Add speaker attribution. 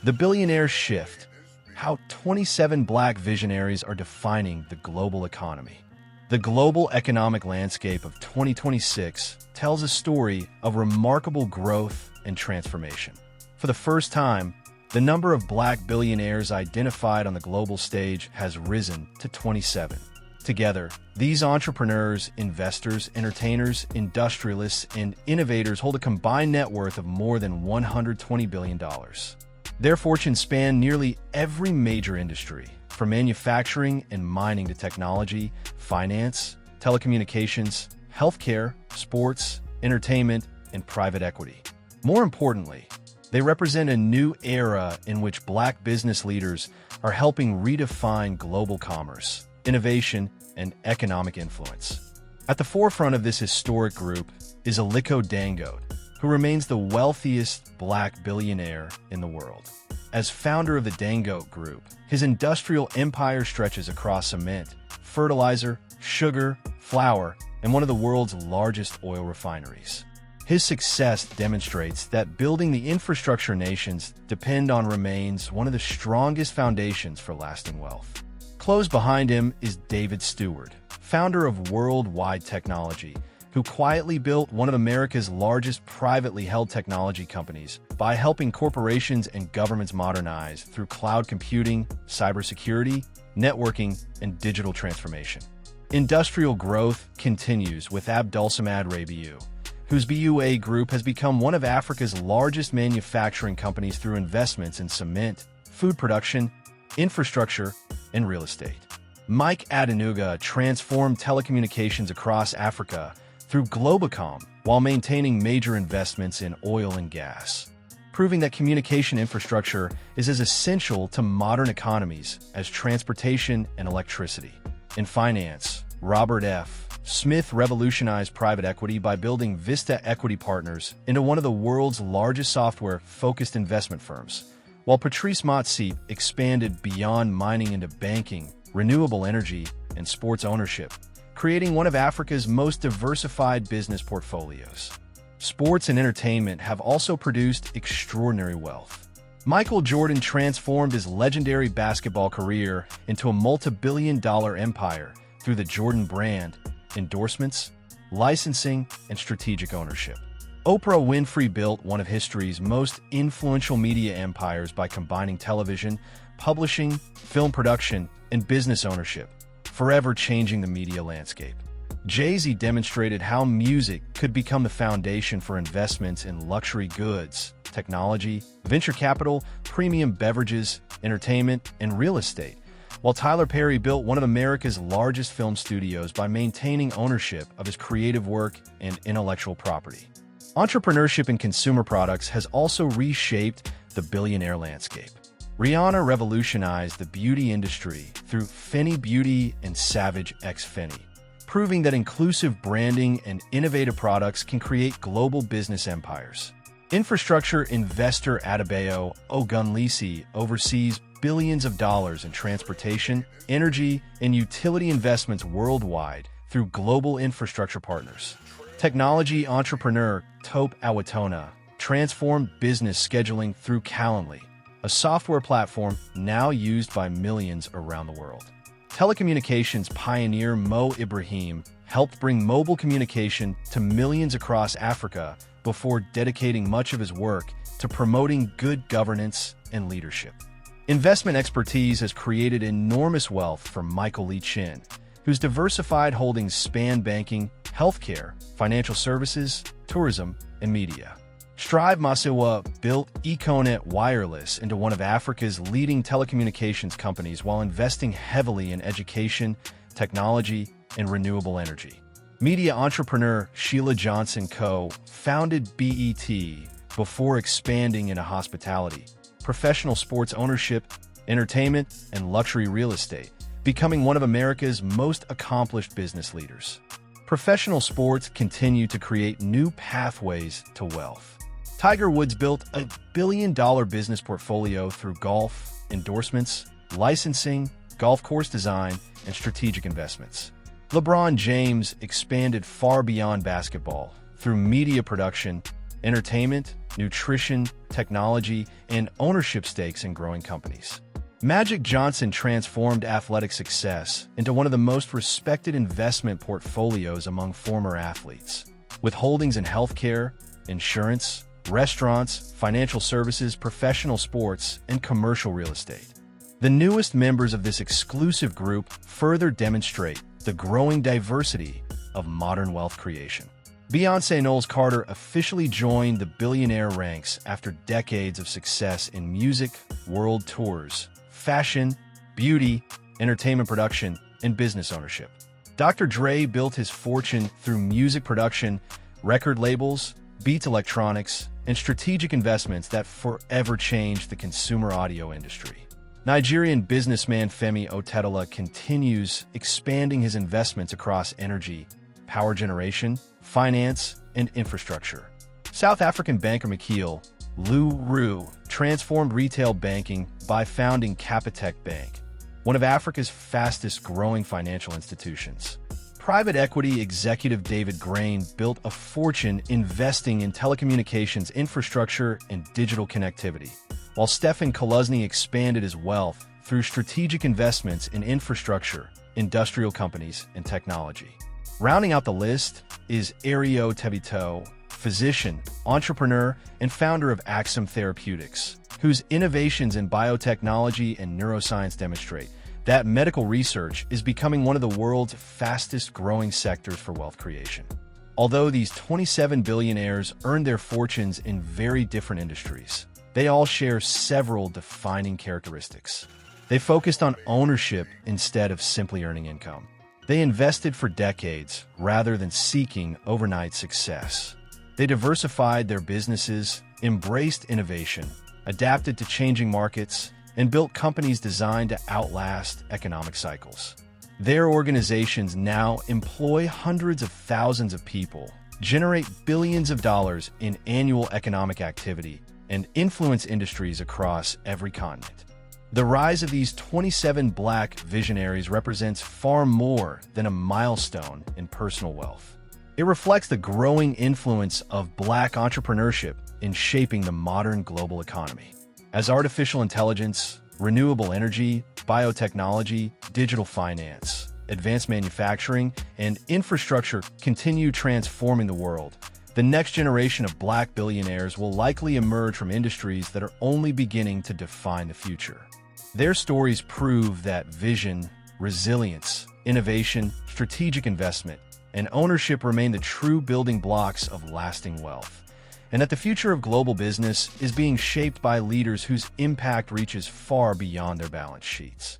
Speaker 1: The Billionaire Shift: How 27 Black Visionaries Are Defining the Global Economy. The global economic landscape of 2026 tells a story of remarkable growth and transformation. For the first time, the number of Black billionaires identified on the global stage has risen to 27. Together, these entrepreneurs, investors, entertainers, industrialists, and innovators hold a combined net worth of more than $120 billion. Their fortunes span nearly every major industry, from manufacturing and mining to technology, finance, telecommunications, healthcare, sports, entertainment, and private equity. More importantly, they represent a new era in which Black business leaders are helping redefine global commerce, innovation, and economic influence. At the forefront of this historic group is Aliko Dangote, who remains the wealthiest Black billionaire in the world. As founder of the Dangote Group, his industrial empire stretches across cement, fertilizer, sugar, flour, and one of the world's largest oil refineries. His success demonstrates that building the infrastructure nations depend on remains one of the strongest foundations for lasting wealth. Close behind him is David Stewart, founder of Worldwide Technology, who quietly built one of America's largest privately held technology companies by helping corporations and governments modernize through cloud computing, cybersecurity, networking, and digital transformation. Industrial growth continues with Abdulsamad Rabiu, whose BUA Group has become one of Africa's largest manufacturing companies through investments in cement, food production, infrastructure, and real estate. Mike Adenuga transformed telecommunications across Africa through Globacom while maintaining major investments in oil and gas, proving that communication infrastructure is as essential to modern economies as transportation and electricity. In finance, Robert F. Smith revolutionized private equity by building Vista Equity Partners into one of the world's largest software-focused investment firms, while Patrice Motsepe expanded beyond mining into banking, renewable energy, and sports ownership, creating one of Africa's most diversified business portfolios. Sports and entertainment have also produced extraordinary wealth. Michael Jordan transformed his legendary basketball career into a multi-billion-dollar empire through the Jordan brand, endorsements, licensing, and strategic ownership. Oprah Winfrey built one of history's most influential media empires by combining television, publishing, film production, and business ownership, forever changing the media landscape. Jay-Z demonstrated how music could become the foundation for investments in luxury goods, technology, venture capital, premium beverages, entertainment, and real estate, while Tyler Perry built one of America's largest film studios by maintaining ownership of his creative work and intellectual property. Entrepreneurship in consumer products has also reshaped the billionaire landscape. Rihanna revolutionized the beauty industry through Fenty Beauty and Savage X Fenty, proving that inclusive branding and innovative products can create global business empires. Infrastructure investor Adebayo Ogunlesi oversees billions of dollars in transportation, energy, and utility investments worldwide through global infrastructure partners. Technology entrepreneur Tope Awotona transformed business scheduling through Calendly, a software platform now used by millions around the world. Telecommunications pioneer Mo Ibrahim helped bring mobile communication to millions across Africa before dedicating much of his work to promoting good governance and leadership. Investment expertise has created enormous wealth for Michael Lee Chin, whose diversified holdings span banking, healthcare, financial services, tourism, and media. Strive Masiwa built Econet Wireless into one of Africa's leading telecommunications companies while investing heavily in education, technology, and renewable energy. Media entrepreneur Sheila Johnson co-founded BET before expanding into hospitality, professional sports ownership, entertainment, and luxury real estate, becoming one of America's most accomplished business leaders. Professional sports continue to create new pathways to wealth. Tiger Woods built a billion-dollar business portfolio through golf, endorsements, licensing, golf course design, and strategic investments. LeBron James expanded far beyond basketball through media production, entertainment, nutrition, technology, and ownership stakes in growing companies. Magic Johnson transformed athletic success into one of the most respected investment portfolios among former athletes, with holdings in healthcare, insurance, restaurants, financial services, professional sports, and commercial real estate. The newest members of this exclusive group further demonstrate the growing diversity of modern wealth creation. Beyoncé Knowles Carter officially joined the billionaire ranks after decades of success in music, world tours, fashion, beauty, entertainment production, and business ownership. Dr. Dre built his fortune through music production, record labels, Beats Electronics, and strategic investments that forever changed the consumer audio industry. Nigerian businessman Femi Otedola continues expanding his investments across energy, power generation, finance, and infrastructure. South African banker Michiel Leroux transformed retail banking by founding Capitec Bank, one of Africa's fastest-growing financial institutions. Private equity executive David Grain built a fortune investing in telecommunications infrastructure and digital connectivity, while Stefan Koluzny expanded his wealth through strategic investments in infrastructure, industrial companies, and technology. Rounding out the list is Ario Tebito, physician, entrepreneur, and founder of Axum Therapeutics, whose innovations in biotechnology and neuroscience demonstrate that medical research is becoming one of the world's fastest-growing sectors for wealth creation. Although these 27 billionaires earned their fortunes in very different industries, they all share several defining characteristics. They focused on ownership instead of simply earning income. They invested for decades rather than seeking overnight success. They diversified their businesses, embraced innovation, adapted to changing markets, and built companies designed to outlast economic cycles. Their organizations now employ hundreds of thousands of people, generate billions of dollars in annual economic activity, and influence industries across every continent. The rise of these 27 Black visionaries represents far more than a milestone in personal wealth. It reflects the growing influence of Black entrepreneurship in shaping the modern global economy. As artificial intelligence, renewable energy, biotechnology, digital finance, advanced manufacturing, and infrastructure continue transforming the world, the next generation of Black billionaires will likely emerge from industries that are only beginning to define the future. Their stories prove that vision, resilience, innovation, strategic investment, and ownership remain the true building blocks of lasting wealth, and that the future of global business is being shaped by leaders whose impact reaches far beyond their balance sheets.